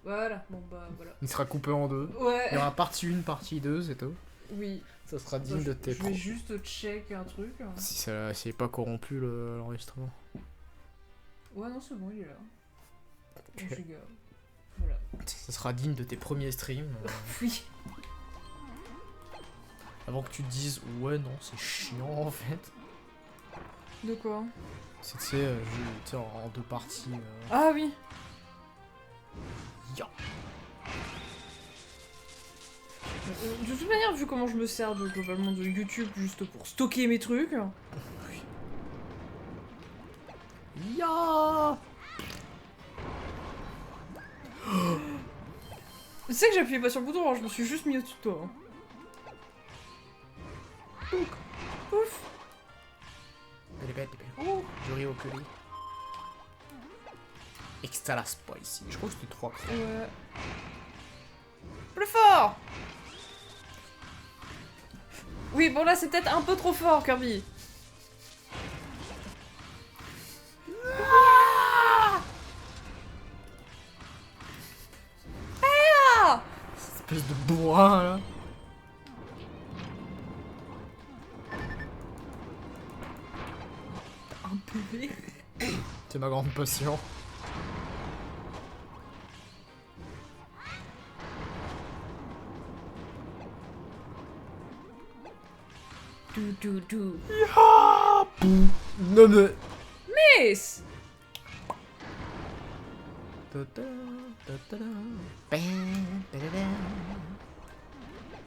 Voilà, bon bah voilà. Il sera coupé en deux. Ouais. Il y aura partie 1, partie 2, c'est tout. Oui. Ça sera Bah, digne de tes je vais juste check un truc. Si ça s'il est pas corrompu l'enregistrement. Ouais, non, c'est bon, il est là. Ok. Bon, giga. Voilà. Ça sera digne de tes premiers streams. Oui. Avant que tu te dises, ouais, non, c'est chiant en fait. De quoi? C'est, tu sais, en deux parties. Ah oui. Ya. De toute manière, vu comment je me sers globalement de YouTube juste pour stocker mes trucs. Ya. Tu sais que j'ai appuyé pas sur le bouton, alors je me suis juste mis au-dessus de toi. Ouf. Oh, joli au curry. Extra spicy. Je crois que c'était 3 crans. Ouais. Plus fort. Oui, bon là c'est peut-être un peu trop fort, Kirby. Ah. Espèce de bourrin là. Un PV. C'est ma grande passion. Tout. Ya. Pou. Non mais. Miss. Le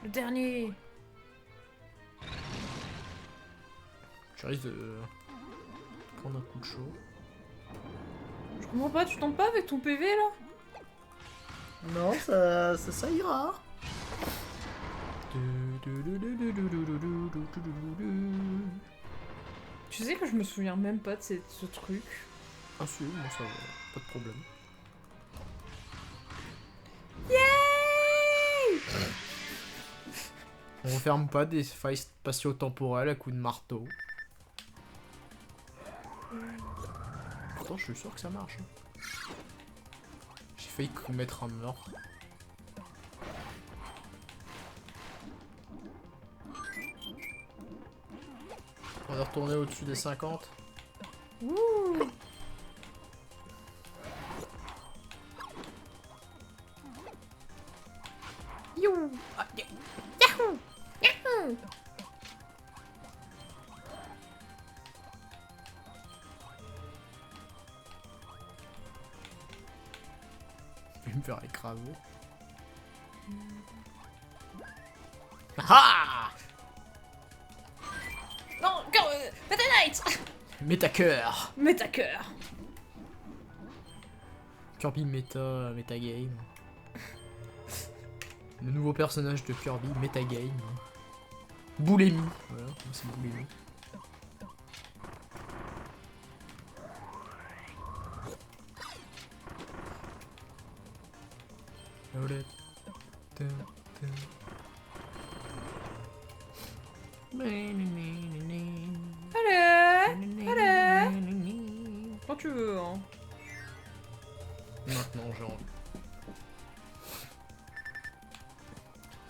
dernier. Je risque de prendre un coup de chaud. Je comprends pas, tu tombes pas avec ton PV là? Non, ça ira. Tu sais que je me souviens même pas de ce truc. Ah si, moi ça va, pas de problème. Yay! On referme pas des failles spatio-temporelles à coups de marteau. Pourtant, je suis sûr que ça marche. J'ai failli commettre un meurtre. On va retourner au-dessus des 50. Ouh. You. Ah, Yahoo! Yahoo! Je vais me faire écraser. Ah! Non, Meta Knight! Mets ta cœur. Mets ta cœur! Kirby Metagame. Le nouveau personnage de Kirby Metagame. Boulémie. Voilà, c'est Boulémie. Allez! Quand tu veux, hein. Maintenant j'ai envie. De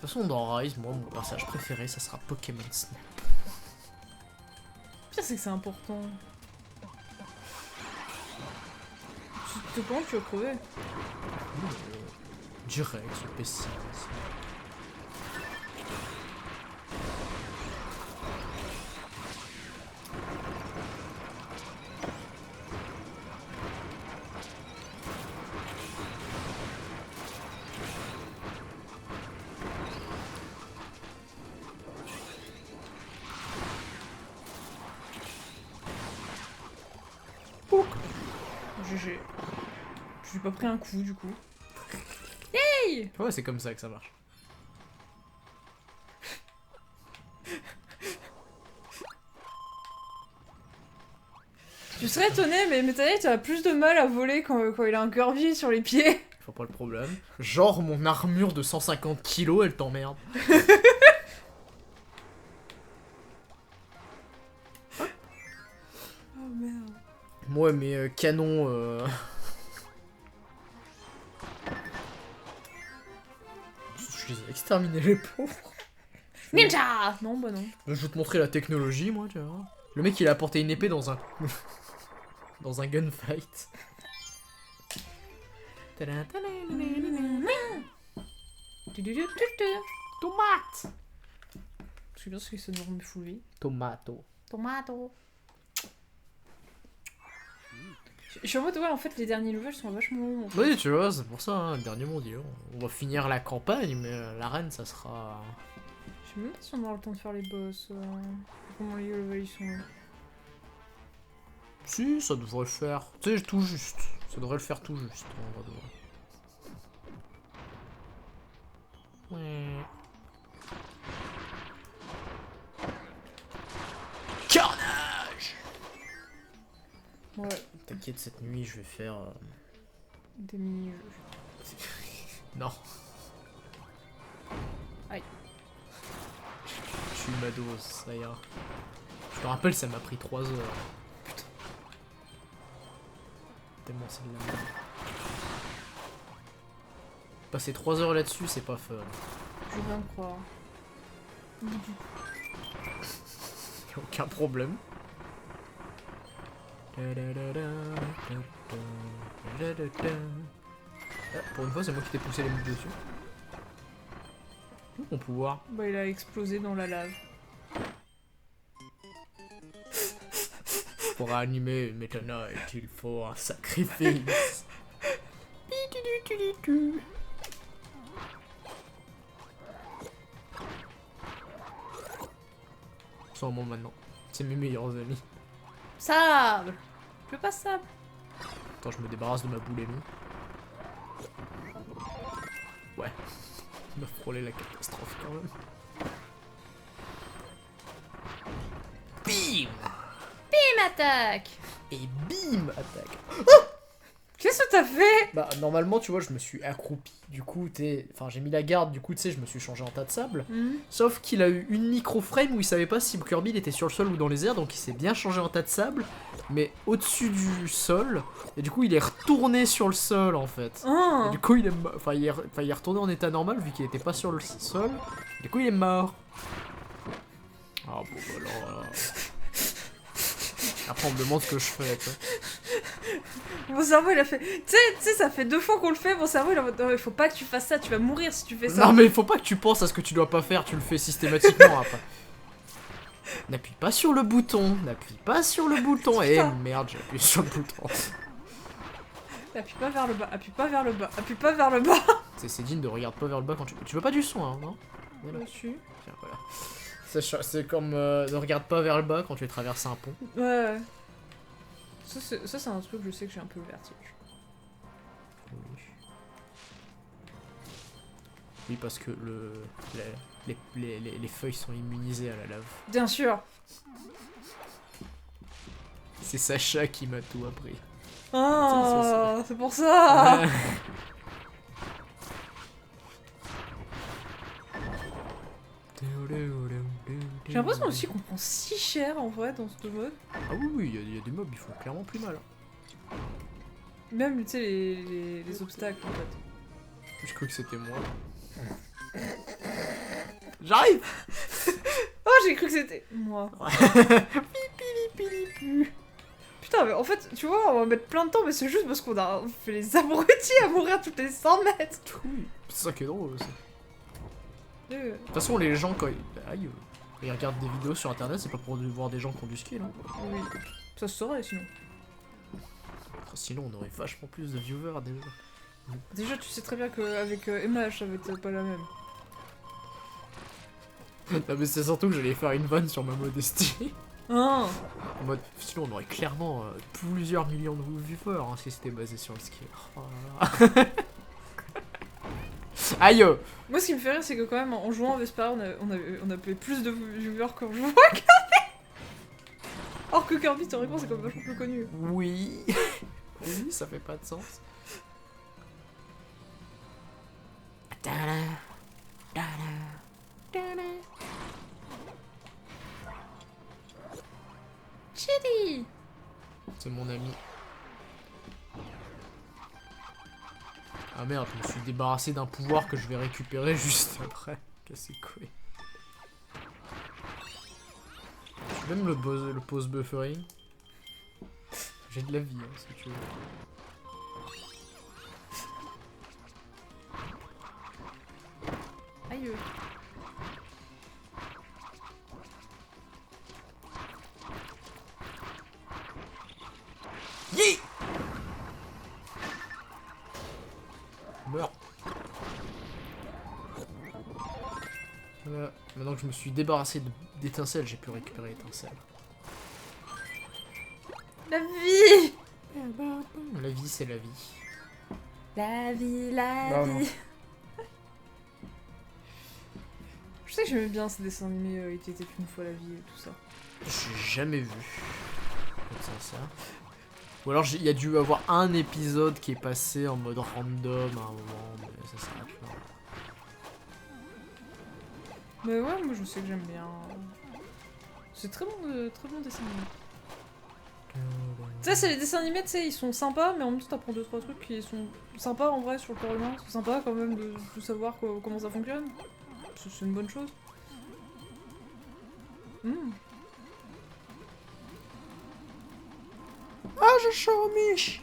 toute façon dans Rise, moi mon personnage préféré ça sera Pokémon Snap. Le pire c'est que c'est important. Tu te comment tu vas crever? Direct, ce pessimiste. GG. J'ai pas pris un coup du coup. Hey! Ouais, c'est comme ça que ça marche. Tu serais étonné, mais Meta Knight a plus de mal à voler quand il a un Kirby sur les pieds. Faut pas le problème. Genre mon armure de 150 kilos, elle t'emmerde. Oh merde. Moi mes canons les ai exterminés les pauvres. Ninja! Non, bah non. Je vais te montrer la technologie, moi, tu vois. Le mec, il a apporté une épée dans un... dans un gunfight. Tomate! Je sais bien ce que ça nous remet fou lui. Tomato. Tomato. Je suis en mode, ouais, en fait, les derniers levels sont vachement longs. En fait. Oui, tu vois, c'est pour ça, hein, le dernier mondial. On va finir la campagne, mais l'arène, ça sera... Je sais même pas si on aura le temps de faire les boss. Comment les levels ils sont là. Si, ça devrait le faire. Tu sais, tout juste. Ça devrait le faire tout juste. On va devoir. Ouais. Carnage! Ouais, T'inquiète, cette nuit, je vais faire... des mini-jeux. Non. Aïe. Je suis ma dose, ça ira. Je te rappelle, ça m'a pris 3 heures. Putain. Tellement c'est de la merde. Passer 3 heures là-dessus, c'est pas fun. Je veux bien croire. Y'a aucun problème. Ah, pour une fois, c'est moi qui t'ai poussé les mouches dessus. Mon pouvoir. Bah, il a explosé dans la lave. Pour animer une métonite, il faut un sacrifice. Sans moi maintenant. C'est mes meilleurs amis. Sable! Je veux pas sable. Attends, je me débarrasse de ma boulimie. Ouais. Il m'a frôlé la catastrophe quand même. Bim! Bim, attaque! Et bim! Attaque. Qu'est-ce que t'as fait? Bah, normalement, tu vois, je me suis accroupi. Du coup, enfin, j'ai mis la garde, du coup, tu sais, je me suis changé en tas de sable. Sauf qu'il a eu une micro-frame où il savait pas si Kirby il était sur le sol ou dans les airs, donc il s'est bien changé en tas de sable, mais au-dessus du sol. Et du coup, il est retourné sur le sol, en fait. Oh. Et du coup, il est retourné en état normal, vu qu'il était pas sur le sol. Du coup, il est mort. Ah, bon, bah alors... Après, on me demande ce que je fais, tu vois. Mon cerveau il a fait. Tu sais, ça fait 2 fois qu'on le fait. Mon cerveau il est en mode. Non, il faut pas que tu fasses ça, tu vas mourir si tu fais ça. Non, mais il faut pas que tu penses à ce que tu dois pas faire, tu le fais systématiquement après. N'appuie pas sur le bouton, n'appuie pas sur le bouton. Eh merde, j'ai appuyé sur le bouton. Appuie pas vers le bas, appuie pas vers le bas, appuie pas vers le bas. C'est digne de regarde pas vers le bas quand tu. Tu veux pas du son, hein, non? Voilà. Dessus. Tiens, voilà. C'est comme ne regarde pas vers le bas quand tu traverses un pont. Ouais. Ça, c'est un truc, je sais que j'ai un peu le vertige. Oui, parce que les feuilles sont immunisées à la lave. Bien sûr. C'est Sacha qui m'a tout appris. Oh, c'est pour ça. J'ai l'impression aussi qu'on prend si cher en vrai dans ce mode. Ah oui, il y a des mobs, ils font clairement plus mal. Même, tu sais, les obstacles en fait. Je crois que c'était moi. J'arrive. Oh, j'ai cru que c'était moi. Putain, mais en fait, tu vois, on va mettre plein de temps, mais c'est juste parce qu'on a fait les abrutis à mourir toutes les 100 mètres. Oui, c'est ça qui est drôle aussi. De toute façon, les gens, quand ils regardent des vidéos sur internet, c'est pas pour voir des gens qui ont du skill. Hein. Oui, ça se saurait sinon. Sinon, on aurait vachement plus de viewers déjà. Déjà, tu sais très bien qu'avec MH, ça va être pas la même. Non, mais c'est surtout que j'allais faire une vanne sur ma modestie. Ah. En mode, sinon, on aurait clairement plusieurs millions de viewers hein, si c'était basé sur le skill. Oh là là. Aïe! Moi, ce qui me fait rire, c'est que quand même, en jouant en Vesperia, on a fait plus de viewers qu'en jouant à Kirby. Or que Kirby, théoriquement, c'est quand même vachement plus connu. Oui. Oui, ça fait pas de sens. Ah merde, je me suis débarrassé d'un pouvoir que je vais récupérer juste après. Cassez couilles. Même le pause buffering. J'ai de la vie, hein, si tu veux. Aïe. Yé! Meurs. Voilà. Maintenant que je me suis débarrassé d'étincelles, j'ai pu récupérer l'étincelle. La vie. La vie, c'est la vie. La vie, la Non, vie. non. Je sais que j'aimais bien ces dessins animés, Il était une fois la vie et tout ça. J'ai jamais vu. Comme ça. Ou alors il y a dû avoir un épisode qui est passé en mode random à un moment, mais ça s'arrête là. Mais ouais, moi je sais que j'aime bien. C'est très bon dessin animé. Tu sais, c'est les dessins animés, tu sais, ils sont sympas, mais en même temps t'apprends 2-3 trucs qui sont sympas en vrai sur le corps humain. C'est sympa quand même de savoir comment ça fonctionne. C'est une bonne chose. Ah, je charmiche.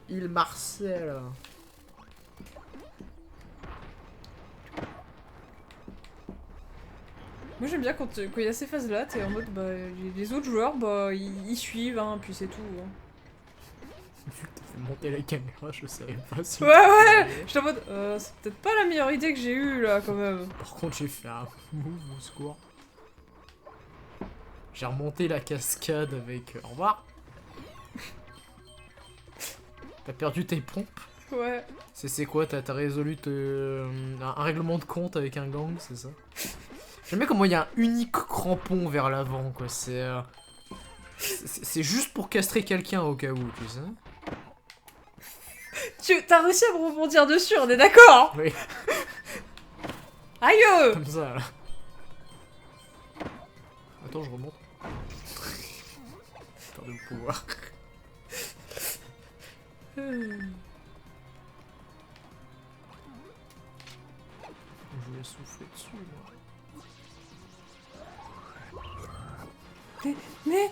Il Marcel. Moi j'aime bien quand il y a ces phases là, t'es en mode bah les autres joueurs bah ils suivent hein, puis c'est tout. Hein. Vu que t'as fait monter la caméra, je savais pas si. Ouais, j'étais en mode c'est peut-être pas la meilleure idée que j'ai eue là quand même. Par contre, j'ai fait un move au secours. J'ai remonté la cascade avec. Au revoir. T'as perdu tes pompes. Ouais. C'est quoi? T'as résolu un règlement de compte avec un gang, c'est ça? J'aime bien comment il y a un unique crampon vers l'avant, quoi. C'est juste pour castrer quelqu'un au cas où, tu sais. T'as réussi à me rebondir dessus, on est d'accord? Oui. Aïe! Comme ça, là. Attends, je remonte. Perdu le pouvoir. Je vais souffler dessus, moi. Mais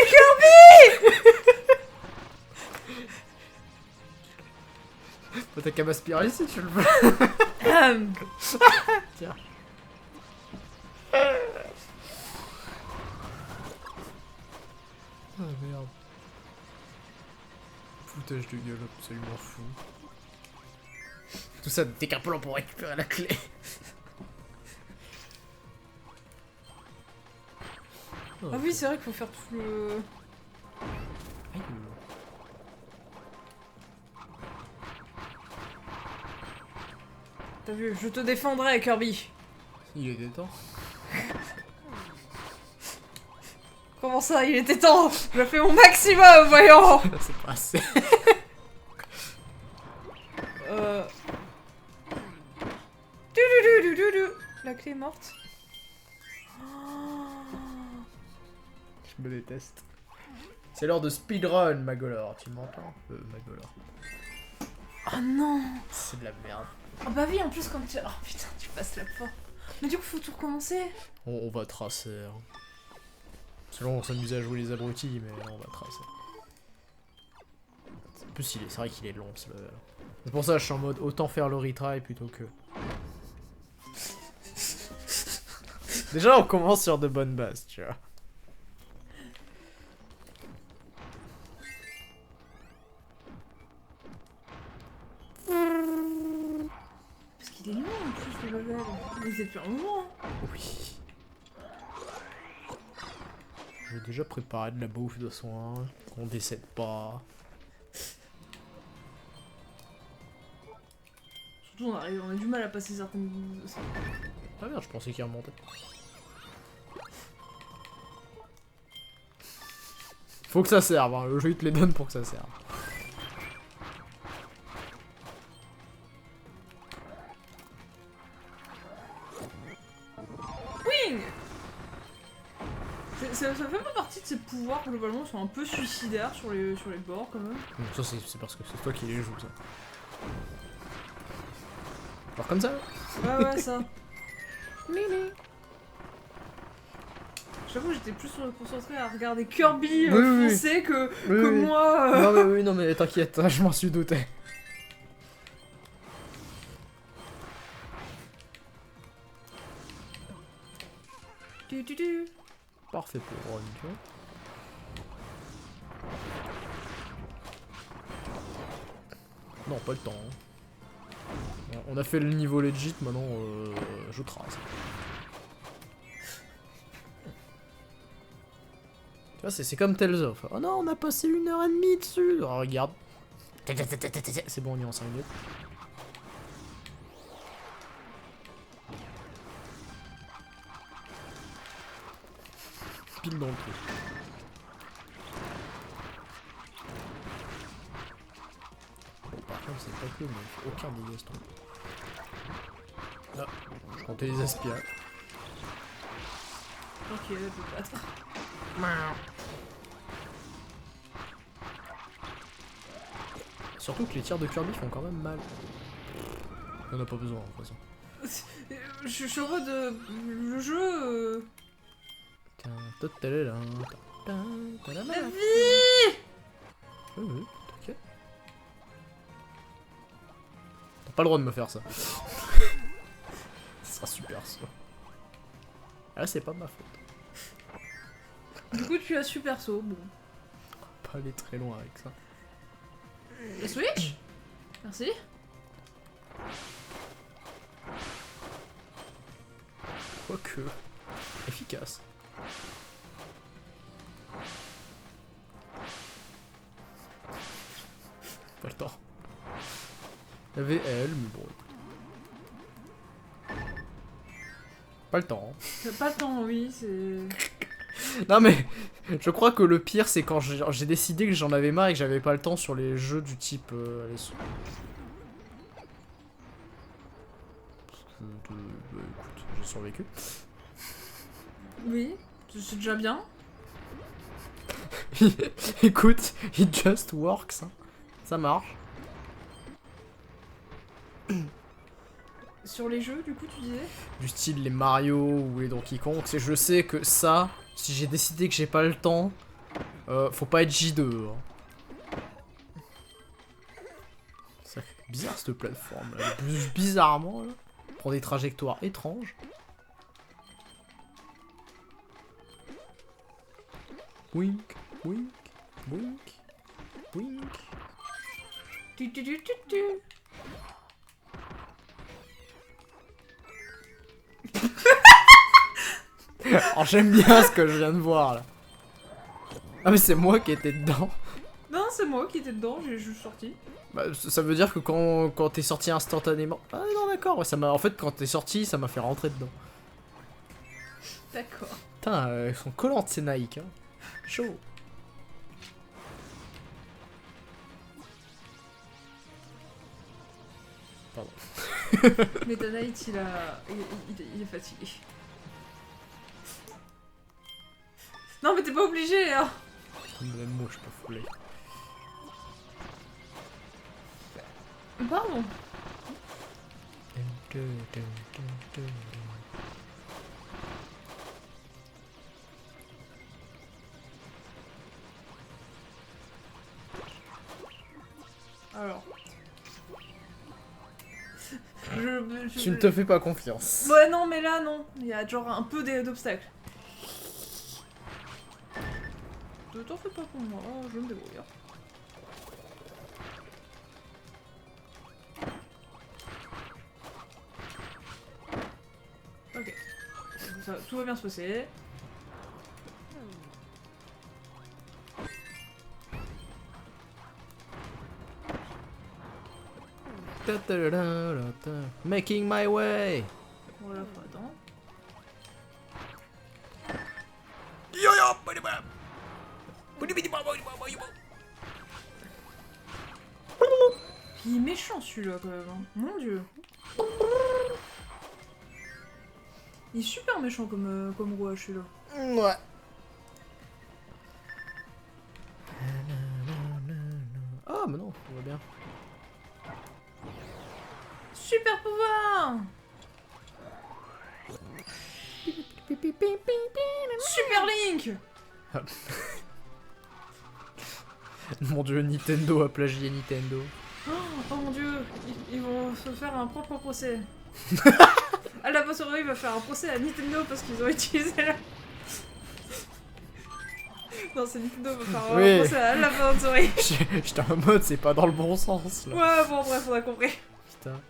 Kirby! T'as qu'à m'aspirer si tu le veux. Tiens. Ah merde. Foutage de gueule absolument fou. Tout ça t'es qu'un peu lent pour récupérer la clé. Ah oui, c'est vrai qu'il faut faire tout le... Aïe. T'as vu, je te défendrai, Kirby. Il était temps. Comment ça, il était temps? Je fais mon maximum, voyons. C'est pas assez. La clé est morte. Je me déteste. C'est l'heure de speedrun, Magolor. Tu m'entends? Magolor. Oh non. C'est de la merde. Oh bah oui, en plus quand tu... Oh putain, tu passes la porte. Mais du coup, faut tout recommencer. On va tracer. Hein. Selon on s'amusait à jouer les abrutis, mais on va tracer. En plus, c'est vrai qu'il est long ce level. C'est pour ça que je suis en mode autant faire le retry plutôt que... Déjà, on commence sur de bonnes bases, tu vois. Parce qu'il est long en plus le level. Mais c'est plus un moment. Oui. J'ai déjà préparé de la bouffe de soin, qu'on décède pas. Surtout on a du mal à passer certaines... Ah merde, je pensais qu'il remontait. Faut que ça serve, hein. Le jeu il te les donne pour que ça serve. Wing. Ça fait pas partie de ses pouvoirs globalement sont un peu suicidaires sur les bords quand même. Donc ça c'est parce que c'est toi qui les joues ça. Genre comme ça. Ouais ça. J'avoue j'étais plus concentrée à regarder Kirby foncer que moi. Non mais t'inquiète, hein, je m'en suis douté. Parfait pour Ron, tu vois. Non, pas le temps. Hein. On a fait le niveau legit, maintenant je trace. Tu vois, c'est comme Tales of. Oh non, on a passé 1h30 dessus. Oh, regarde. C'est bon, on y est en 5 minutes. Pile dans le truc. Bon, par contre, c'est pas que, mais il faut aucun dégât, ce truc. Là, je comptais les aspires. Ok, là, je peux battre. Surtout que les tirs de Kirby font quand même mal. On en a pas besoin, de toute façon. Je suis heureux de... Le jeu... La vie. Oui, t'inquiète. T'as pas le droit de me faire ça. Ce sera super ça. Ah là c'est pas ma faute. Du coup tu as super saut, bon. Pas aller très loin avec ça. La Switch. Merci. Quoique... efficace. Pas le temps. Il y avait elle, mais bon. Pas le temps. T'as pas le temps, oui, c'est... Non mais, je crois que le pire c'est quand j'ai décidé que j'en avais marre et que j'avais pas le temps sur les jeux du type... écoute, j'ai survécu. Oui, c'est déjà bien. Écoute, it just works. Hein. Ça marche. Sur les jeux, du coup, tu disais? Du style les Mario ou les Donkey Kong. Je sais que ça, si j'ai décidé que j'ai pas le temps, faut pas être J2. Hein. C'est bizarre cette plateforme là. Elle bouge bizarrement là. Prend des trajectoires étranges. Wink, wink, wink, wink. Tu. Oh, j'aime bien ce que je viens de voir là. Ah mais c'est moi qui étais dedans. Non, c'est moi qui étais dedans, j'ai juste sorti. Bah, ça veut dire que quand t'es sorti instantanément... Ah non d'accord, ouais, ça m'a... En fait quand t'es sorti, ça m'a fait rentrer dedans. D'accord. Putain, elles sont collantes ces Nike, hein. Chaud. Pardon. Meta Knight, il est fatigué. Non mais t'es pas obligé, hein. Même moi je suis pas foulé. Pardon. Alors. Tu ne te fais pas confiance. Ouais non mais là non, il y a genre un peu d'obstacles. T'en fais pas pour moi, je vais me débrouiller. Ok. Ça, tout va bien se passer. Making my way. Voilà, faut attendre. Il est méchant celui-là quand même. Hein. Mon dieu. Il est super méchant comme roi celui-là. Ouais. Ah, mais non, on va bien. Super pouvoir. Super Link. Mon dieu, Nintendo a plagié Nintendo. Oh mon dieu, ils vont se faire un propre procès. À la il va faire un procès à Nintendo parce qu'ils ont utilisé la... Non, c'est Nintendo qui va faire un procès à Laboratory. J'étais en mode, c'est pas dans le bon sens là. Ouais, bon, bref, on a compris. Putain.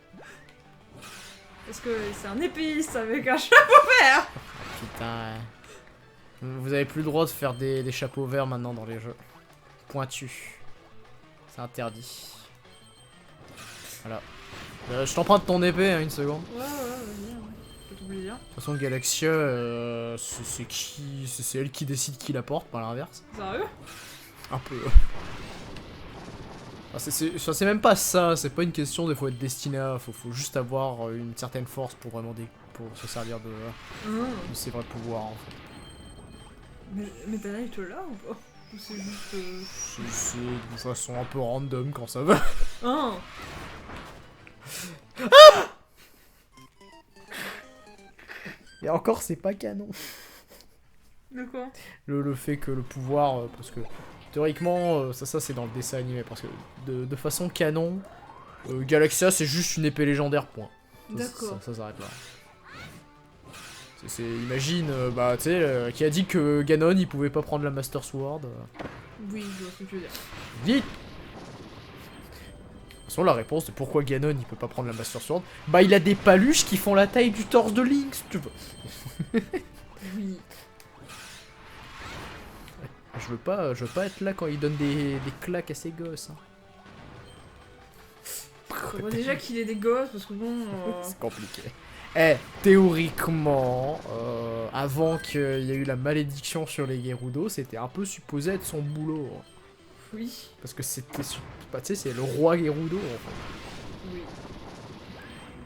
Parce que c'est un épéiste avec un chapeau vert. Putain. Vous avez plus le droit de faire des chapeaux verts maintenant dans les jeux. Pointus. C'est interdit. Voilà. Je t'emprunte ton épée, hein, une seconde. Ouais, vas-y, je peux t'oublier. De toute façon, Galaxia, c'est qui... C'est elle qui décide qui la porte, pas l'inverse. Sérieux? Un peu. Ah, c'est même pas ça, c'est pas une question de faut être destiné à... Faut juste avoir une certaine force pour vraiment pour se servir de ses vrais pouvoirs, en fait. Mais t'as Night là ou pas? Ou c'est juste... C'est de façon un peu random quand ça va. Ah. Et encore, c'est pas canon. De quoi? Le fait que le pouvoir... parce que théoriquement, ça c'est dans le dessin animé. Parce que de façon canon, Galaxia c'est juste une épée légendaire, point. D'accord. Ça s'arrête là. Imagine, bah tu sais, qui a dit que Ganon il pouvait pas prendre la Master Sword. Oui, je vois ce que tu veux dire. Dites. De toute façon, la réponse de pourquoi Ganon il peut pas prendre la Master Sword, bah il a des paluches qui font la taille du torse de Link, si tu veux. Oui. Je veux pas être là quand il donne des claques à ses gosses. Hein. On voit déjà qu'il est des gosses parce que bon. C'est compliqué. Eh, théoriquement, avant qu'il y ait eu la malédiction sur les Gerudo, c'était un peu supposé être son boulot. Hein. Oui. Parce que c'était, bah, tu sais, c'est le roi Gerudo en fait. Oui.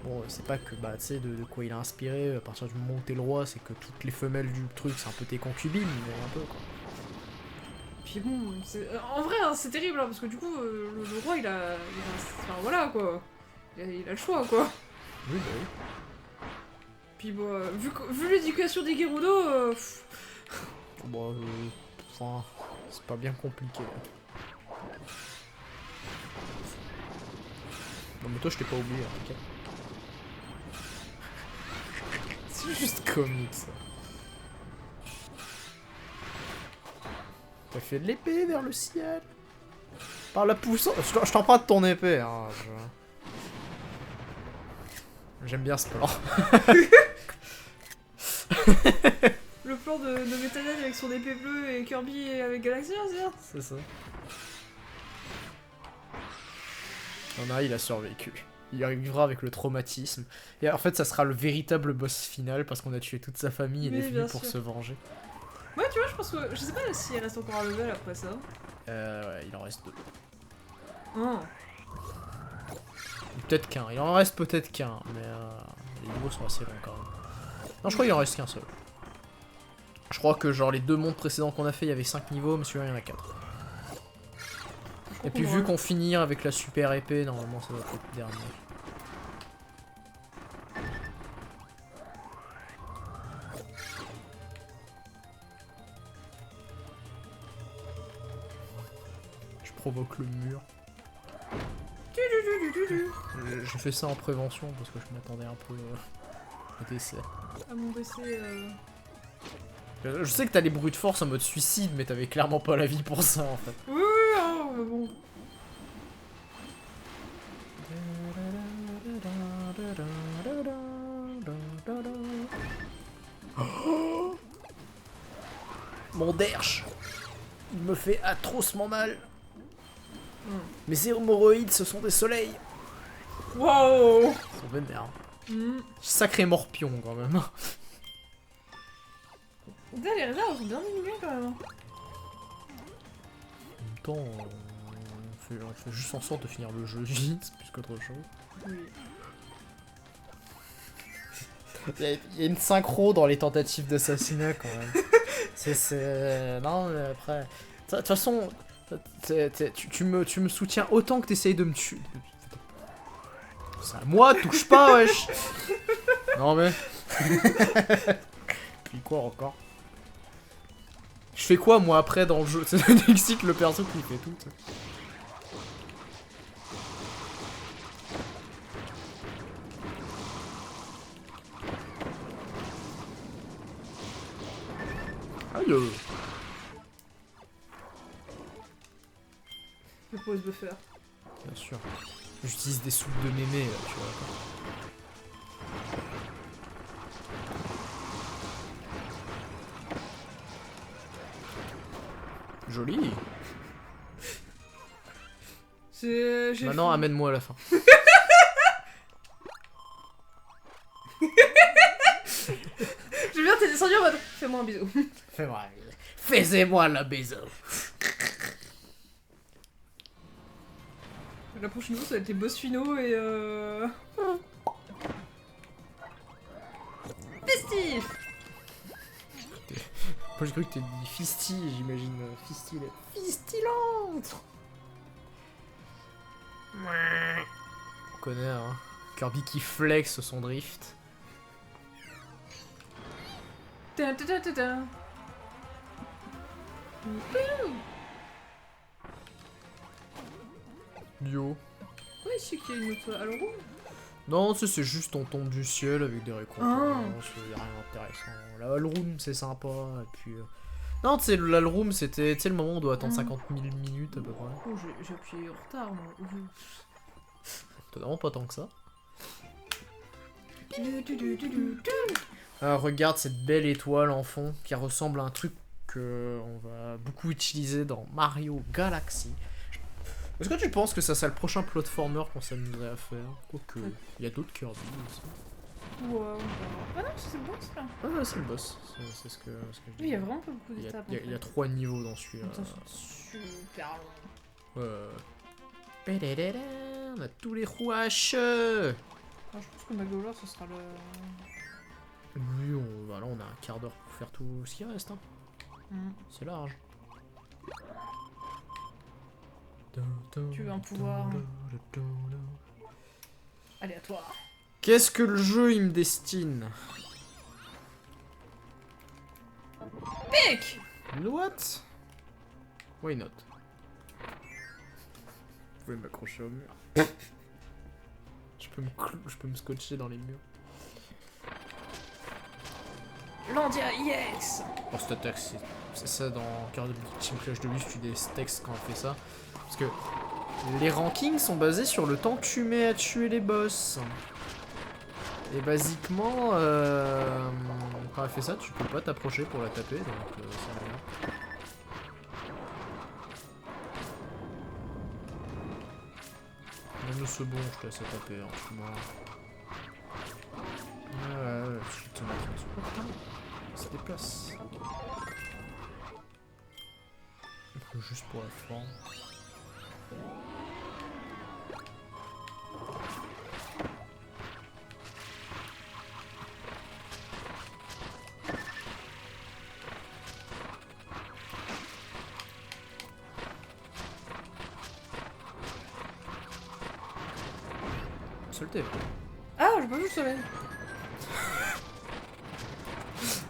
Bon, c'est pas que, bah, tu sais, de quoi il a inspiré, à partir du moment où t'es le roi, c'est que toutes les femelles du truc, c'est un peu tes concubines, mais un peu quoi. Puis bon, en vrai, hein, c'est terrible, hein, parce que du coup, le roi, il a... Enfin, voilà, quoi. Il a le choix, quoi. Oui, bah oui. Puis bon, vu l'éducation des Gerudo, Bon, enfin, c'est pas bien compliqué. Non mais toi je t'ai pas oublié, hein, ok. C'est juste comique ça. T'as fait de l'épée vers le ciel. Par la poussante. Je t'emprunte ton épée, hein. J'aime bien ce plan. le plan de Metanet avec son épée bleue et Kirby avec Galaxia, c'est ça? C'est ça. Non, il a survécu. Il arrivera avec le traumatisme. Et en fait, ça sera le véritable boss final parce qu'on a tué toute sa famille et il est venu pour se venger. Ouais, tu vois, je pense que... Je sais pas s'il reste encore un level après ça. Ouais, il en reste 2. Oh. Peut-être qu'un. Il en reste peut-être qu'un, mais les niveaux sont assez longs quand même. Non, je crois qu'il en reste qu'un seul. Je crois que genre les 2 mondes précédents qu'on a fait, il y avait 5 niveaux, mais celui-là, il y en a 4. Et puis vu qu'on finit avec la super épée, normalement ça doit être le dernier. Je provoque le mur. J'ai fait ça en prévention parce que je m'attendais un peu au décès. À mon décès... Je sais que t'as les bruits de force en mode suicide, mais t'avais clairement pas la vie pour ça en fait. Oui, mais bon. Oh mon derche, il me fait atrocement mal. Mes hémorroïdes, ce sont des soleils. Wow. Ils sont vénères. Sacré morpion quand même. Putain, les réserves sont bien diminuées quand même. En même temps, on fait juste en sorte de finir le jeu vite, plus qu'autre chose. Oui. Il y a une synchro dans les tentatives d'assassinat quand même. Non, mais après... De toute façon, Tu me soutiens autant que t'essayes de me tuer. C'est à moi, touche pas, wesh. Non mais... Puis quoi encore? Je fais quoi moi après dans le jeu? C'est le Dixit, le perso qui fait tout. Aïe. Le pose buffer. Bien sûr. J'utilise des soupes de mémé là, tu vois. Joli. Maintenant, amène-moi à la fin. Je veux bien, t'es descendu en mode fais-moi un bisou. Fais-moi la bisou. La prochaine fois, ça va être les boss finaux et festif. Moi j'ai cru que t'es dit Fisty, j'imagine Fisty. Fistilante. On connaît, hein. Kirby qui flex son drift. Ta ta ta ta ta. Yo. Oui, c'est qu'il y a une autre Alroom. Non, c'est juste on tombe du ciel avec des récompenses, y'a rien d'intéressant. La Hallroom c'est sympa, et puis... Non, tu sais, l'Hallroom c'était le moment où on doit attendre 50 000 minutes à peu près. Oh, j'ai appuyé en retard, moi. T'as vraiment pas tant que ça. Regarde cette belle étoile en fond qui ressemble à un truc qu'on va beaucoup utiliser dans Mario Galaxy. Est-ce que tu penses que ça c'est le prochain platformer qu'on s'amuserait à faire? Quoique, il y a d'autres Kirby aussi. Wow. Ah non, c'est le boss là. Ah ouais, c'est le boss, c'est ce que je dis. Oui, il y a vraiment pas beaucoup d'étapes. Il y a 3 niveaux dans celui-là. C'est super long. On a tous les rouaches. Je pense que Magolor ce sera le... Oui, là on a un quart d'heure pour faire tout ce qui reste. Hein. C'est large. Tu veux un pouvoir aléatoire. Qu'est-ce que le jeu il me destine? Pique. What? Why not? Vous pouvez m'accrocher au mur. je peux me scotcher dans les murs. Landia EX. Pour cette attaque, c'est ça dans Kirby Team Clash de Luce, tu des textes quand on fait ça. Parce que les rankings sont basés sur le temps que tu mets à tuer les boss. Et basiquement, quand elle fait ça, tu peux pas t'approcher pour la taper, donc ça va bien. Même ce bon, je te laisse taper, hein, tu vois. Ouais, je te mets ça se déplace. Juste pour la forme. Sauter. Ah, j'ai pas vu le soleil.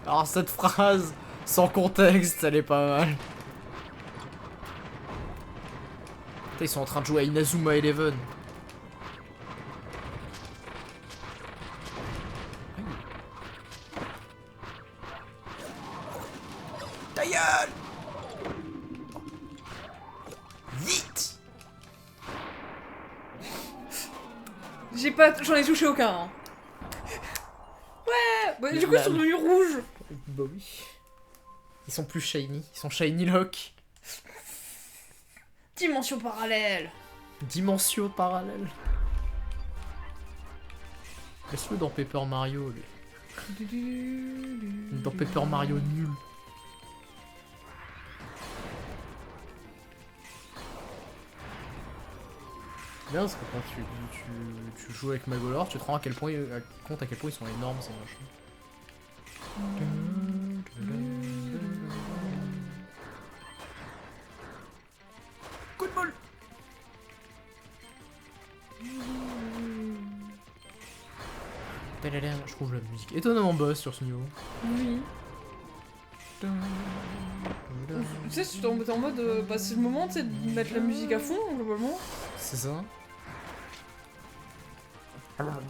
Alors cette phrase, sans contexte, elle est pas mal. Putain, ils sont en train de jouer à Inazuma Eleven. Ta gueule! Vite! J'en ai touché aucun. Hein. Ouais, bah, du coup ils sont devenus rouges. Bah oui. Ils sont plus shiny, ils sont shiny lock. Dimension parallèle. Dimension parallèle. Laisse-le dans Paper Mario, lui. Dans Paper Mario nul. Bien parce que quand tu joues avec Magolor, tu te rends compte à quel point ils sont énormes ces machins. Je trouve la musique étonnamment basse sur ce niveau. Oui. Tu sais, si tu t'es en mode, bah c'est le moment, tu sais, de mettre la musique à fond, globalement. C'est ça. Alors,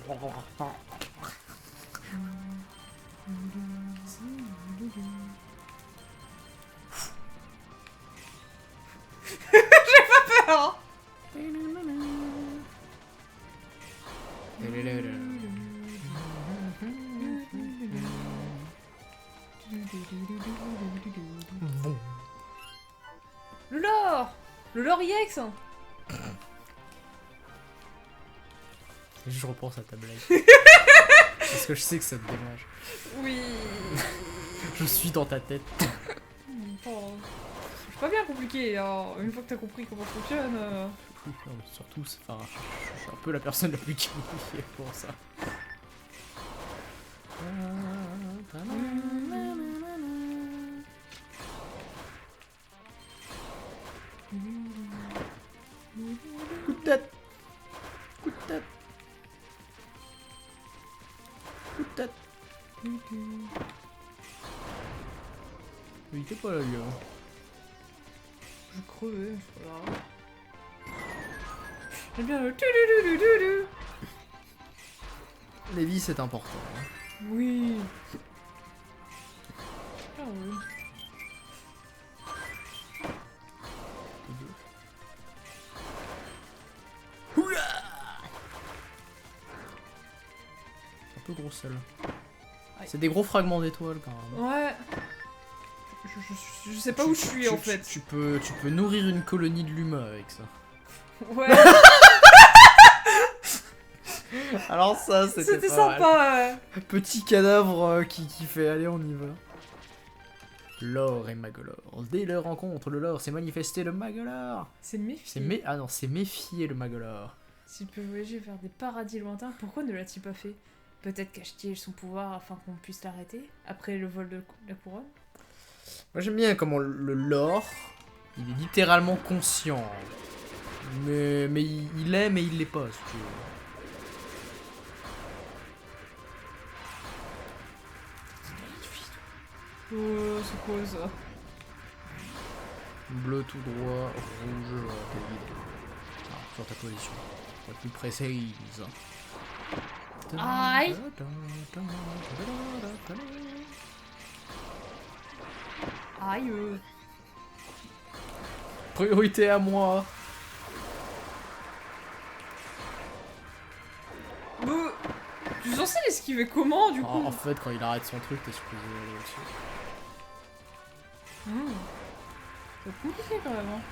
Bon. le lore. Le lore EX. Je repense à ta blague. Parce que je sais que ça te dérange. Oui. Je suis dans ta tête. Oh. C'est pas bien compliqué, hein. Une fois que t'as compris comment ça fonctionne. Oui, non, mais surtout, enfin, je suis un peu la personne la plus qualifiée pour ça. Coup de tête. Coup de tête. Coup de tête. Il était pas là, lui. Hein. Je crevais, c'est pas grave. J'aime bien le tu-du-du-du-du-du. Les vies, c'est important. Hein. Oui. Ah oui. Un peu gros seul. C'est des gros fragments d'étoiles quand même. Ouais. Je sais pas où je suis en fait. Tu peux nourrir une colonie de l'humain avec ça. Ouais. Alors ça, C'était pas sympa. mal. Petit cadavre qui fait allez, on y va. L'or et Magolor. Dès leur rencontre, le lore s'est manifesté le Magolor. C'est méfier. Ah non, c'est méfier le Magolor. S'il peut voyager vers des paradis lointains, pourquoi ne l'a-t-il pas fait? Peut-être cache-t-il son pouvoir afin qu'on puisse l'arrêter après le vol de la couronne? Moi j'aime bien comment le lore, il est littéralement conscient. Mais il est, mais il l'est pas, si tu veux. C'est quoi ça? Bleu tout droit, rouge sur ta position. Pour être plus précise. Aïe. Aïe. Priorité à moi. Tu es censé l'esquiver comment du coup? En fait, quand il arrête son truc, t'es supposé aller au-dessus. C'est compliqué quand même. Hein.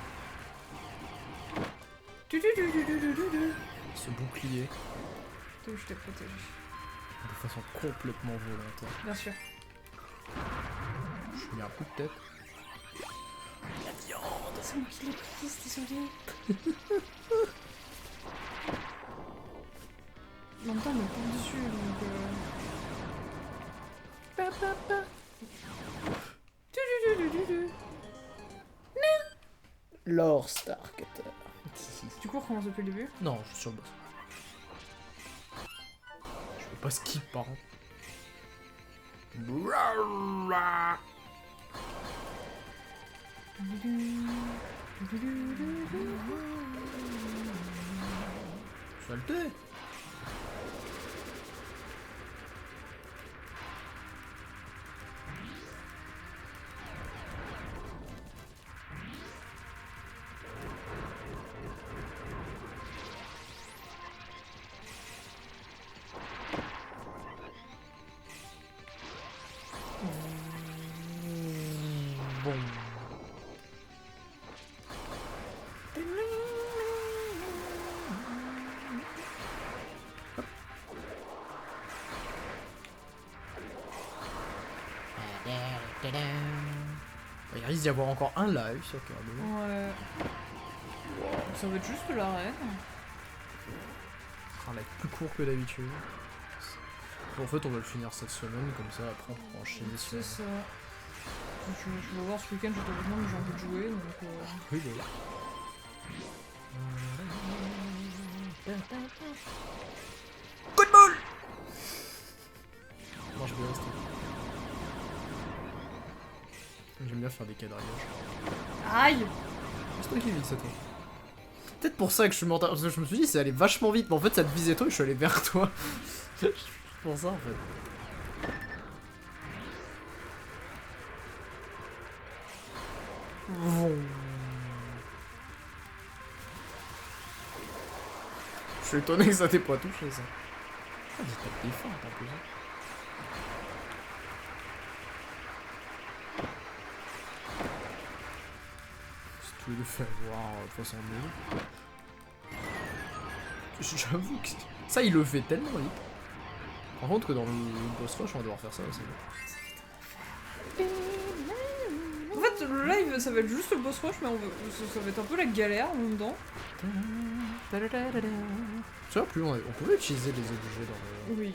Ce bouclier. Je t'ai protégé. De façon complètement volontaire. Bien sûr. Je mets un coup de tête. La viande. C'est moi qui l'ai prise, désolé. En même temps, elle me tombe dessus, donc... Lore Starcutter. Du coup, on recommence depuis le début? Non, je suis sur le boss. Je peux pas skip par contre. Saleté. Bon. Il risque d'y avoir encore un live sur Kirby. Ouais. Ça va être juste l'arène. Ça va être plus court que d'habitude. En fait, on va le finir cette semaine, comme ça après on pourra enchaîner sur. C'est ça. Je vais voir ce week-end, je dois mais j'ai envie de jouer donc. Oui, bah. Coup de boule. Non, je vais rester. J'aime bien faire des quadraillages. Aïe! C'est toi qui vis ça, toi. Peut-être pour ça que je suis mental. Parce que je me suis dit, c'est allé vachement vite, mais en fait, ça te visait toi et je suis allé vers toi. C'est pour ça, en fait. Je suis étonné que ça t'ait pas touché, ça. Ah, dis pas des fins, en plus. Si tu veux le faire voir de façon nulle. J'avoue que ça, il le fait tellement vite. Par contre, que dans le boss rush, on va devoir faire ça aussi. En fait, le live, ça va être juste le boss rush, mais ça va être un peu la galère en même temps. Tu vois, plus on pouvait utiliser les objets dans le... Oui.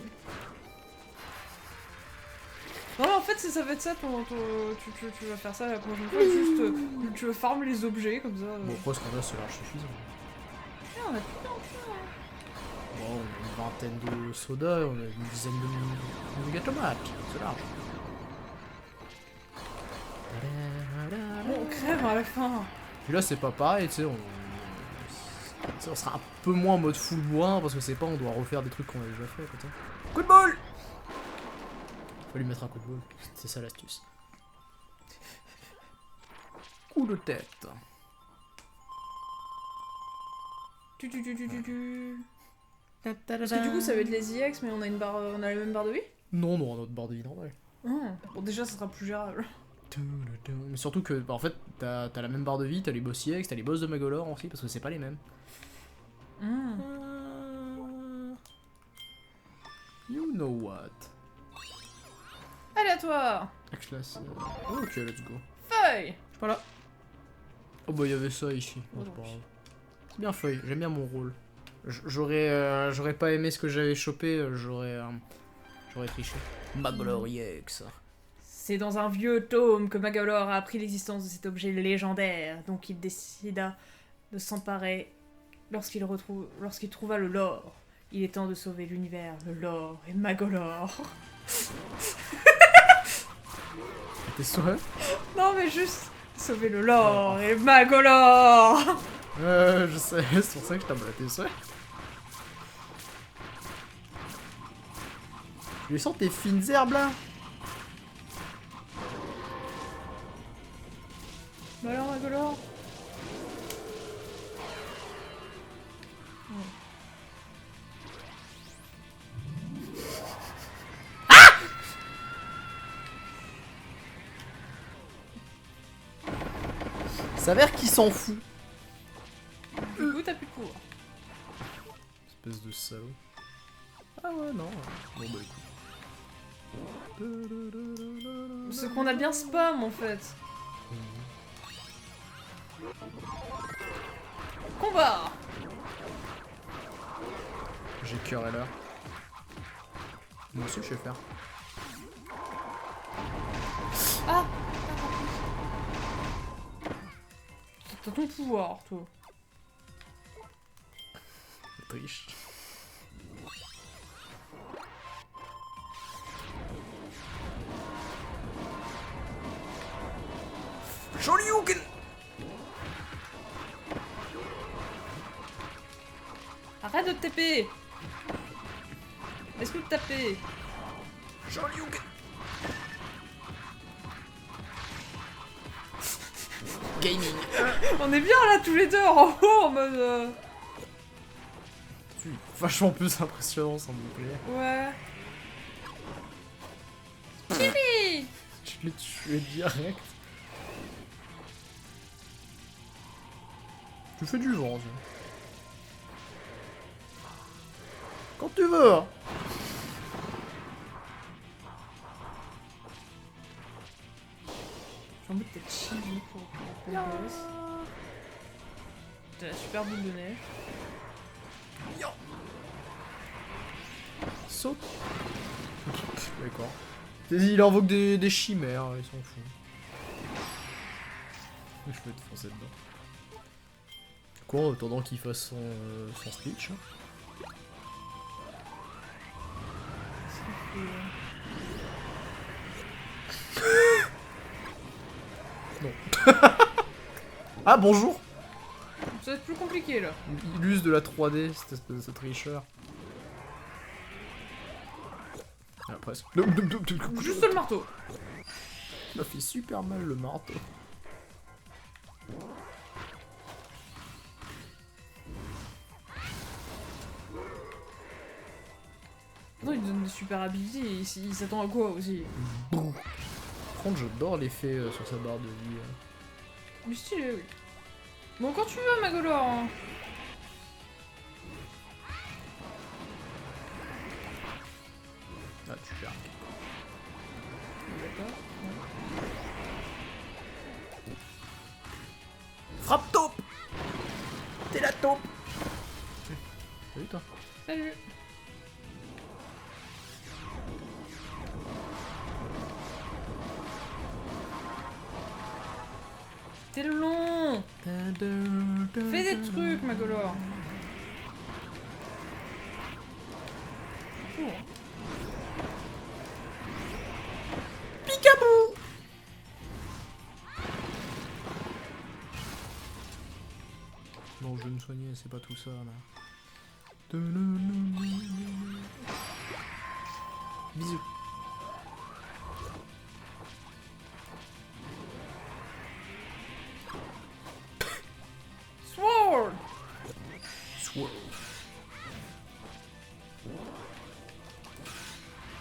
Non, en fait, ça va être ça, tu vas faire ça la prochaine fois, juste, tu vas farmer les objets, comme ça. Bon, après, ce qu'on a, c'est large suffisant. Ah, on a plus d'enfants, Bon, on a une vingtaine de sodas, on a une dizaine de gâteaux-tomates, c'est large. Bon, on crève à la fin. Puis là, c'est pas pareil, tu sais, on sera un peu moins en mode full bourrin, parce que c'est pas, on doit refaire des trucs qu'on a déjà fait, putain. Coup de boule! Faut lui mettre un coup de boule, c'est ça l'astuce. Coup de tête. Parce que du coup, ça va être les EX, mais on a la même barre de vie. Non, non, notre barre de vie normale. Bon, déjà, ça sera plus gérable. Mais surtout que, bah, en fait, t'as la même barre de vie, t'as les boss EX, t'as les boss de Magolor aussi, parce que c'est pas les mêmes. You know what. Aléatoire. Axlas. Ok, let's go. Feuille. Voilà. Oh bah, il y avait ça ici. Bon, c'est pas grave. C'est bien feuille, j'aime bien mon rôle. J'aurais pas aimé ce que j'avais chopé, j'aurais triché. Magolor EX. C'est dans un vieux tome que Magolor a appris l'existence de cet objet légendaire, donc il décida de s'emparer lorsqu'il trouva le lore. Il est temps de sauver l'univers, le lore et Magolor. T'es sûr? Non mais juste sauver le lore et Magolor. Je sais, c'est pour ça que je t'ai blaté ça. Tu lui sens tes fines herbes là? Bah alors Magolor. S'avère qu'il s'en fout. Du coup t'as plus de pouvoir. Espèce de salaud. Ah ouais, non. Bon bah écoute. C'est qu'on a bien spam en fait. Combat. J'ai cœur et l'heure. Moi aussi je sais faire. Ah. T'as ton pouvoir, toi. Triche. Shoryuken! Arrête de te taper. Laisse-nous te taper. Shoryuken! Gaming. On est bien là tous les deux en haut en mode... C'est vachement plus impressionnant sans me plaire. Ouais. Chili. Je l'ai tué direct. Tu fais du vent, ça. Quand tu veux, hein. J'ai envie de t'être chili pour le boss. T'as la super boule de neige. Saute. D'accord. Il invoque des chimères, il s'en fout. Je vais te foncer dedans. Quoi, en attendant qu'il fasse son speech. Hein. Non. Ah, bonjour. Ça va être plus compliqué là. Il use de la 3D, ce tricheur. Ah, presque. Juste le marteau. Ça fait super mal le marteau. Non, il donne des super habilités, il s'attend à quoi aussi? Par contre, j'adore l'effet sur sa barre de vie. Mais stylé, oui. Bon, quand tu veux, Magolor. Hein. Ah, tu perds. D'accord. Frappe taupe. T'es la taupe. Salut toi. Salut. T'es long. Fais des trucs, Magolor. Oh. Picabou. Non, je vais me soigner, c'est pas tout ça là. Bisous. Sword. Swirl.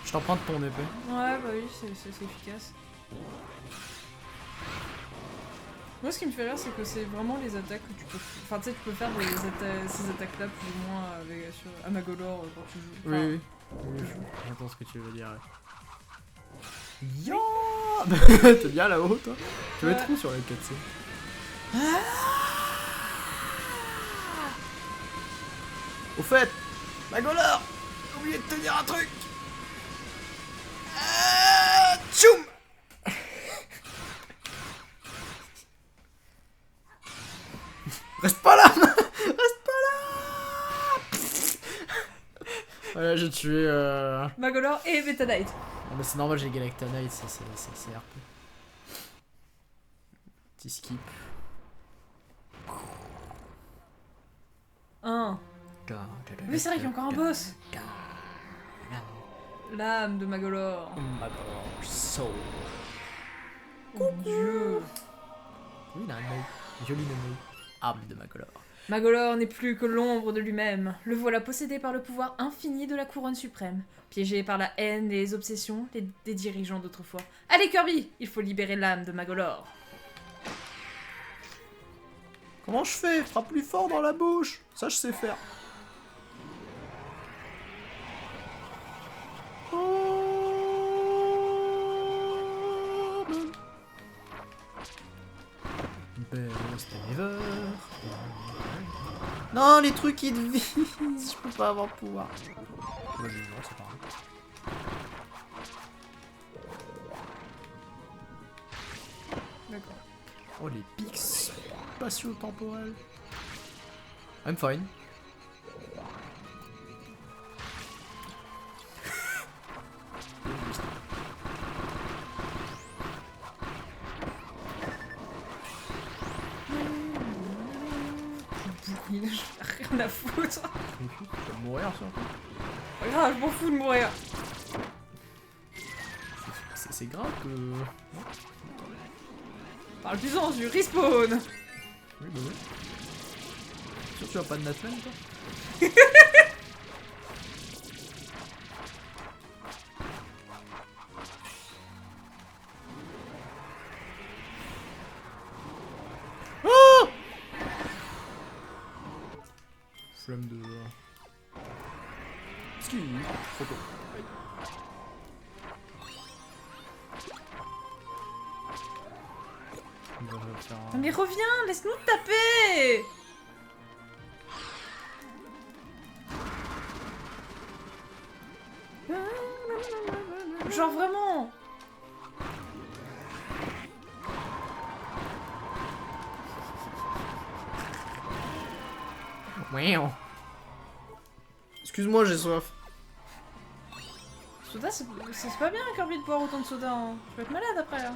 Je t'emprunte ton épée. Ouais, bah oui, c'est efficace. Moi, ce qui me fait rire, c'est que c'est vraiment les attaques que tu peux... Enfin, tu sais, tu peux faire ces attaques-là plus ou moins avec, à Magolor quand tu joues. Enfin, Oui, oui. J'entends ce que tu veux dire. Ya. T'es bien là-haut, toi. Tu vas être où sur la 4C? Au fait, Magolor, j'ai oublié de te dire un truc. Tchoum. Reste pas là. Reste pas là. Voilà, j'ai tué... Magolor et Meta Knight. Mais c'est normal, j'ai Galacta Knight, c'est RP. Petit skip. 1. Mais c'est vrai qu'il y a encore un boss. L'âme de Magolor. Magolor Soul. Oh mon dieu. Oui, il a un œil. Joli œil. Âme de Magolor. Magolor n'est plus que l'ombre de lui-même. Le voilà possédé par le pouvoir infini de la couronne suprême. Piégé par la haine et les obsessions des dirigeants d'autrefois. Allez Kirby, il faut libérer l'âme de Magolor. Comment je fais? Frappe plus fort dans la bouche. Ça, je sais faire. Best ever. Non, les trucs qui te visent, je peux pas avoir pouvoir. Ouais, non, c'est pas grave. D'accord. Oh, les pics spatio-temporels. I'm fine. Il a rien à foutre. Tu vas mourir, ça. Pas grave, je m'en fous de mourir. C'est grave que... Par la puissance du respawn. Oui, bah oui. Sûr que tu as pas de Nathan, toi? Oh! Flamme de... Ski, photo. Mais reviens, laisse-nous te taper. Genre vraiment. Excuse-moi, j'ai soif. Soda, c'est pas bien, Kirby, de boire autant de soda. Hein. Je vais être malade après, là.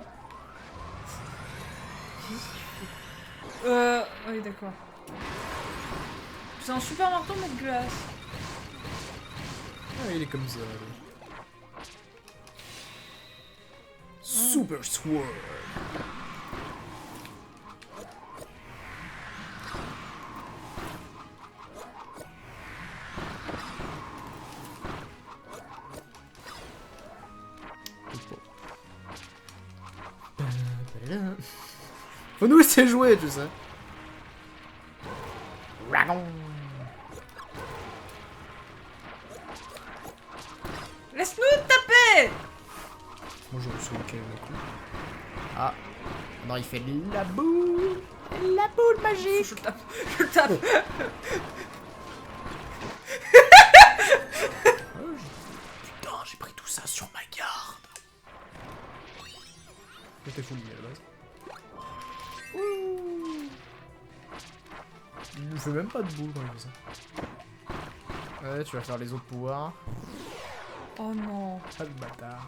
Oui, d'accord. C'est un super marteau, mais de glace. Ah, il est comme ça, lui. Super Sword. Faut nous laisser jouer, tu sais. Laisse-nous taper! Moi, je me suis ok avec lui. Ah. Non, il fait de la boule. La boule magique. Je le tape. Je le tape. Putain, j'ai pris tout ça sur ma garde. J'étais fou, à la base. Il nous fait même pas de boule quand il fait ça. Ouais, tu vas faire les autres pouvoirs. Oh non. Ah, le bâtard.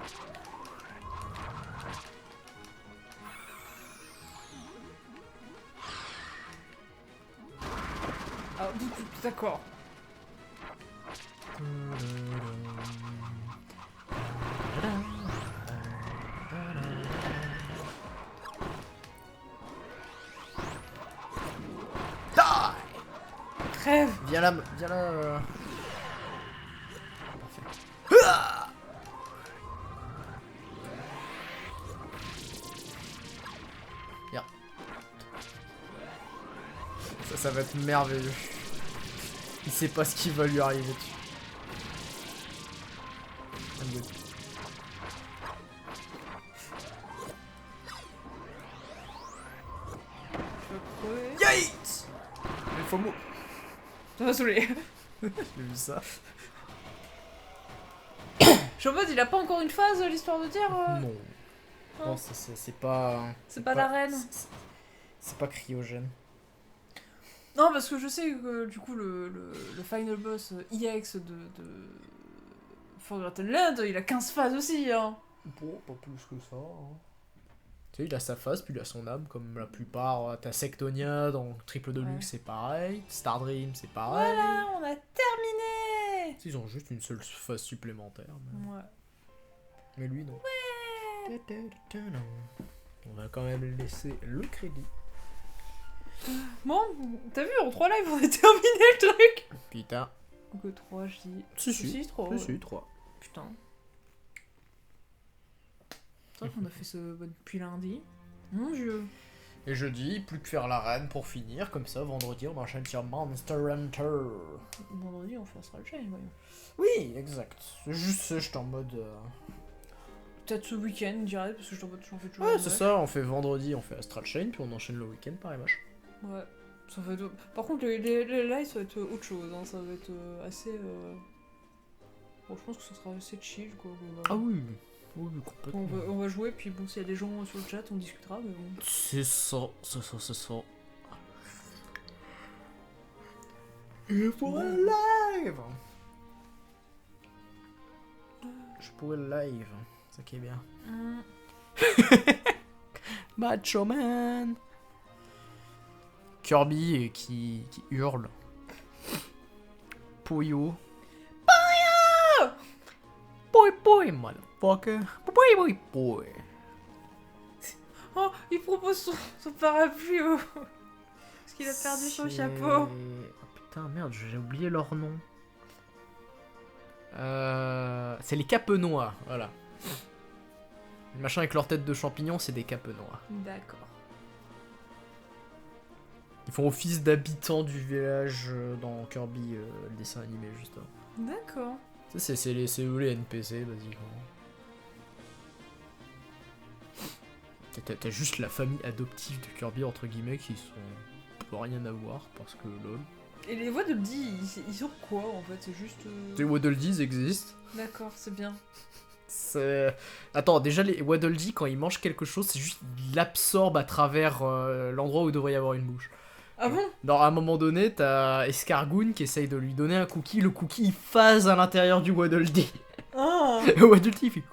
Ah, d'accord. Crève. Viens là, viens là. Parfait. Viens. Ça va être merveilleux. Il sait pas ce qui va lui arriver dessus. I'm good. Je vais crever. Yikes! Il faut mot. Ça m'a saoulé. J'ai vu ça. Je suis en mode, il a pas encore une phase, l'histoire de dire Non. Non, c'est pas... C'est pas la reine. C'est pas cryogène. Non, parce que je sais que du coup, le final boss EX de Forgotten Land, il a 15 phases aussi. Hein. Bon, pas plus que ça. Hein. Tu sais, il a sa face, puis il a son âme, comme la plupart. T'as Sectonia dans Triple Deluxe, Ouais. c'est pareil. Star Dream, c'est pareil. Voilà, on a terminé. Ils ont juste une seule phase supplémentaire. Ouais. Mais lui, non. On va quand même laisser le crédit. Bon, t'as vu, en 3 lives, on a terminé le truc. Putain. Que 3, je dis. Si, 3. Si, 3. Putain. C'est vrai qu'on a fait ce depuis lundi. Mon dieu. Et jeudi, plus que faire l'arène pour finir. Comme ça, vendredi, on enchaîne sur Monster Hunter. Vendredi, on fait Astral Chain, voyons. Oui, exact. C'est juste ça, j'étais en mode... Peut-être ce week-end, direct, parce que j'en fais toujours. Ouais, c'est ça, on fait vendredi, on fait Astral Chain, puis on enchaîne le week-end par MH. Ouais. Ça va être... Par contre, les lives, ça va être autre chose. Hein. Ça va être assez... Bon, je pense que ça sera assez chill, quoi. Ah oui, oui, complètement. On va jouer, puis bon, s'il y a des gens sur le chat, on discutera, mais bon. C'est ça. Et pour le live. Je pourrais le live, c'est ça qui est bien. Macho Man. Kirby qui hurle. Puyo. Puyo! Boy, motherfucker. Boy. Oh, il propose son parapluie, oh. Parce qu'il a perdu son chapeau. Oh, putain, merde, j'ai oublié leur nom. C'est les Capenois, voilà. Le machin avec leur tête de champignon, c'est des Capenois. D'accord. Ils font office d'habitants du village dans Kirby, le dessin animé, juste avant. D'accord. C'est eux les NPC, basiquement. T'as juste la famille adoptive de Kirby, entre guillemets, qui sont rien à voir, parce que lol. Et les voix de Ldi, ils sont quoi en fait? C'est juste. Les Waddle Dees existent. D'accord, c'est bien. Attends, déjà les Waddle Dee, quand ils mangent quelque chose, c'est juste qu'ils l'absorbent à travers l'endroit où il devrait y avoir une bouche. Ah bon? Dans à un moment donné, t'as Escargoon qui essaye de lui donner un cookie, le cookie il phase à l'intérieur du Waddle Dee. Ah. Le Waddle Dee il fait...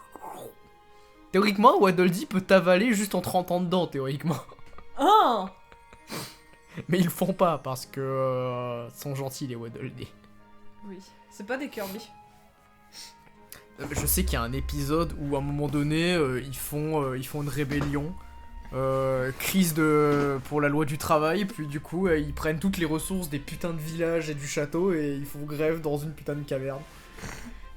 Théoriquement, Waddle Dee peut t'avaler juste en te rentrant dedans, théoriquement. Ah. Mais ils le font pas parce que sont gentils les Waddle Dee. Oui, c'est pas des Kirby. Je sais qu'il y a un épisode où à un moment donné, ils font une rébellion. Crise pour la loi du travail, puis du coup ils prennent toutes les ressources des putains de villages et du château et ils font grève dans une putain de caverne.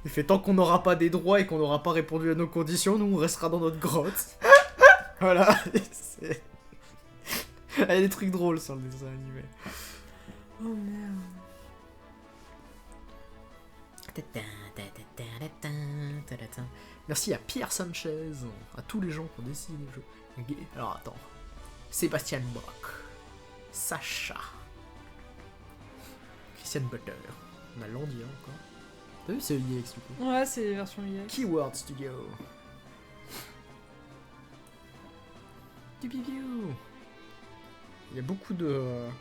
Il fait tant qu'on n'aura pas des droits et qu'on n'aura pas répondu à nos conditions, nous on restera dans notre grotte. Voilà. Il y a des trucs drôles sur le dessin animé. Oh merde. Merci à Pierre Sanchez, à tous les gens qui ont dessiné le jeu. Alors attends. Sébastien Bock. Sacha. Christian Butter. On a Landy encore. T'as vu c'est EX du coup. Ouais, c'est version EX. Keyword Studio. Il y a beaucoup d'étoiles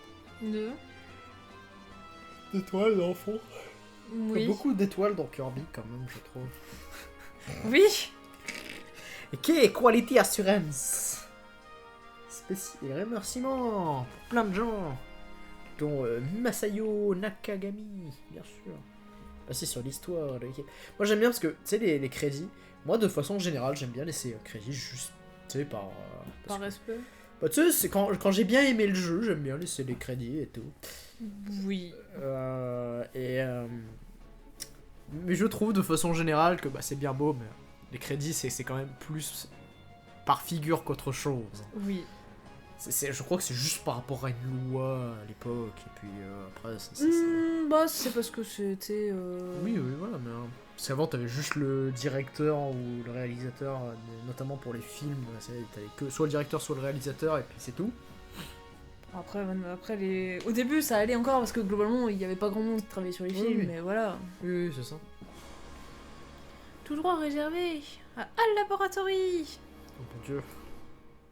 dans le fond. Il y a Oui. beaucoup d'étoiles dans Kirby quand même, je trouve. Oui. Ok, Quality Assurance. Et remerciements pour plein de gens, dont Masayo Nakagami, bien sûr. Passé sur l'histoire de l'équipe. Moi j'aime bien parce que, tu sais, les crédits, moi de façon générale, j'aime bien laisser crédits juste, tu sais, par respect. Bah, tu sais, c'est quand j'ai bien aimé le jeu, j'aime bien laisser les crédits et tout. Oui. Mais je trouve de façon générale que bah, c'est bien beau, mais les crédits c'est quand même plus par figure qu'autre chose. Oui. Je crois que c'est juste par rapport à une loi à l'époque, et puis après Bah c'est parce que c'était... Oui, voilà, mais... Parce qu'avant t'avais juste le directeur ou le réalisateur, notamment pour les films, t'avais que soit le directeur soit le réalisateur, et puis c'est tout. Après au début ça allait encore parce que globalement il y avait pas grand monde qui travaillait sur les films, Oui. mais voilà. Oui, c'est ça. Tout droit réservé à Al Laboratory. Oh mon dieu.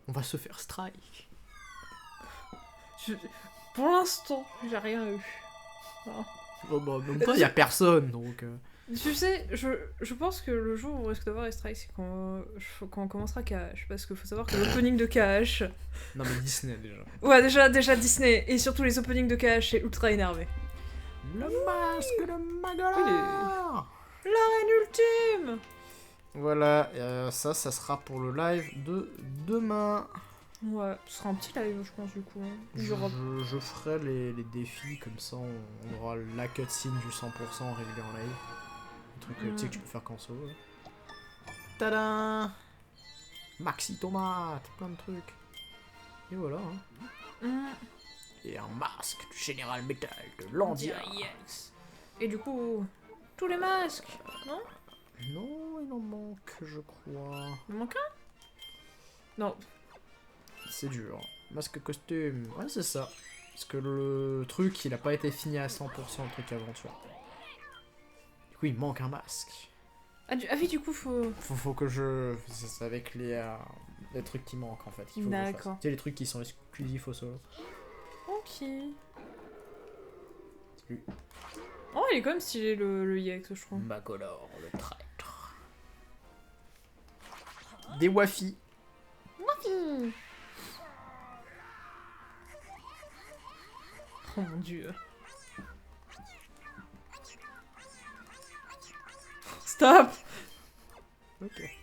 On va se faire strike. Pour l'instant, j'ai rien eu. Ah. Oh bah, même pas, y a personne, donc... Tu sais, je pense que le jour où on risque d'avoir les strikes, c'est quand on commencera KH. Parce qu'il faut savoir que l'opening de KH... Non mais Disney, déjà. Ouais, déjà Disney. Et surtout les openings de KH, c'est ultra énervé. Le masque de Magala. La reine ultime. Voilà, ça sera pour le live de demain. Ouais, ce sera un petit live, je pense, du coup. Je ferai les défis, comme ça on aura la cutscene du 100% réglé en live. Le truc tu sais que tu peux faire qu'en solo. Tada! Maxi tomate, plein de trucs. Et voilà. Et un masque du Général Metal de Landia. Yes. Et du coup, tous les masques, non? Non, il en manque, je crois. Il en manque un? Non. C'est dur. Masque costume, ouais c'est ça. Parce que le truc, il a pas été fini à 100% le truc aventure. Du coup, il manque un masque. Ah oui, du coup, faut... Faut que je... C'est avec les trucs qui manquent en fait. Qu'il faut que je fasse. D'accord. Tu sais, les trucs qui sont exclusifs au solo. Ok. Salut. Oh, il est quand même stylé le EX, je trouve. Magolor, le traître. Des wafis. Wafi. Oh mon dieu. Stop. Ok.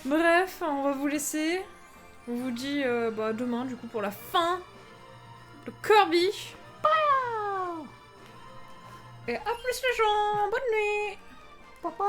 Bref, on va vous laisser. On vous dit demain, du coup, pour la fin de Kirby. Et à plus les gens. Bonne nuit. Papa.